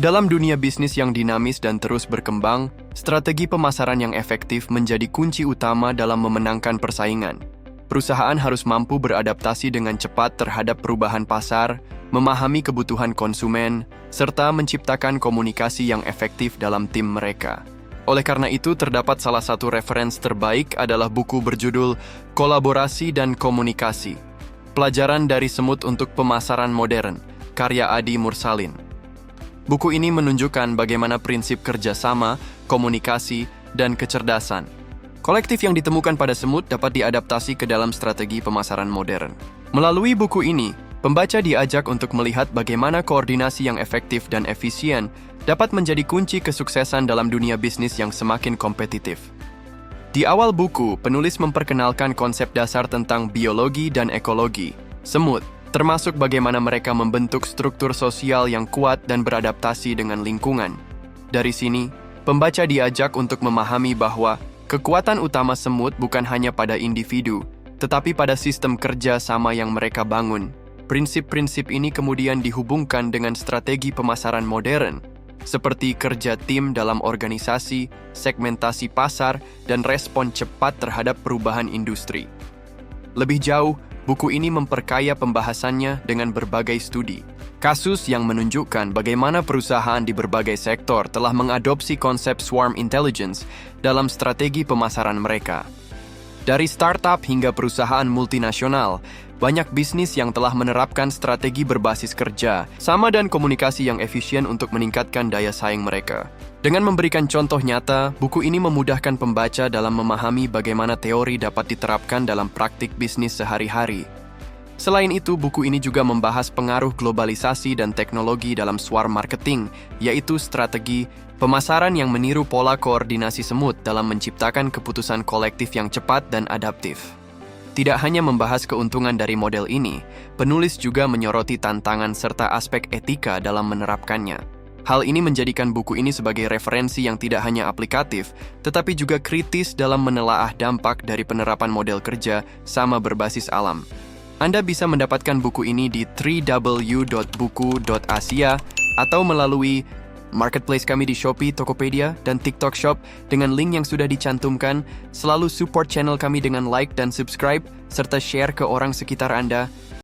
Dalam dunia bisnis yang dinamis dan terus berkembang, strategi pemasaran yang efektif menjadi kunci utama dalam memenangkan persaingan. Perusahaan harus mampu beradaptasi dengan cepat terhadap perubahan pasar, memahami kebutuhan konsumen, serta menciptakan komunikasi yang efektif dalam tim mereka. Oleh karena itu, terdapat salah satu referensi terbaik adalah buku berjudul Kolaborasi dan Komunikasi. Pelajaran dari Semut untuk Pemasaran Modern, karya Adi Mursalin. Buku ini menunjukkan bagaimana prinsip kerjasama, komunikasi, dan kecerdasan kolektif yang ditemukan pada semut dapat diadaptasi ke dalam strategi pemasaran modern. Melalui buku ini, pembaca diajak untuk melihat bagaimana koordinasi yang efektif dan efisien dapat menjadi kunci kesuksesan dalam dunia bisnis yang semakin kompetitif. Di awal buku, penulis memperkenalkan konsep dasar tentang biologi dan ekologi semut, termasuk bagaimana mereka membentuk struktur sosial yang kuat dan beradaptasi dengan lingkungan. Dari sini, pembaca diajak untuk memahami bahwa kekuatan utama semut bukan hanya pada individu, tetapi pada sistem kerja sama yang mereka bangun. Prinsip-prinsip ini kemudian dihubungkan dengan strategi pemasaran modern, seperti kerja tim dalam organisasi, segmentasi pasar, dan respon cepat terhadap perubahan industri. Lebih jauh, buku ini memperkaya pembahasannya dengan berbagai studi kasus yang menunjukkan bagaimana perusahaan di berbagai sektor telah mengadopsi konsep swarm intelligence dalam strategi pemasaran mereka. Dari startup hingga perusahaan multinasional, banyak bisnis yang telah menerapkan strategi berbasis kerja sama dan komunikasi yang efisien untuk meningkatkan daya saing mereka. Dengan memberikan contoh nyata, buku ini memudahkan pembaca dalam memahami bagaimana teori dapat diterapkan dalam praktik bisnis sehari-hari. Selain itu, buku ini juga membahas pengaruh globalisasi dan teknologi dalam swarm marketing, yaitu strategi pemasaran yang meniru pola koordinasi semut dalam menciptakan keputusan kolektif yang cepat dan adaptif. Tidak hanya membahas keuntungan dari model ini, penulis juga menyoroti tantangan serta aspek etika dalam menerapkannya. Hal ini menjadikan buku ini sebagai referensi yang tidak hanya aplikatif, tetapi juga kritis dalam menelaah dampak dari penerapan model kerja sama berbasis alam. Anda bisa mendapatkan buku ini di www.buku.asia atau melalui marketplace kami di Shopee, Tokopedia, dan TikTok Shop dengan link yang sudah dicantumkan. Selalu support channel kami dengan like dan subscribe, serta share ke orang sekitar Anda.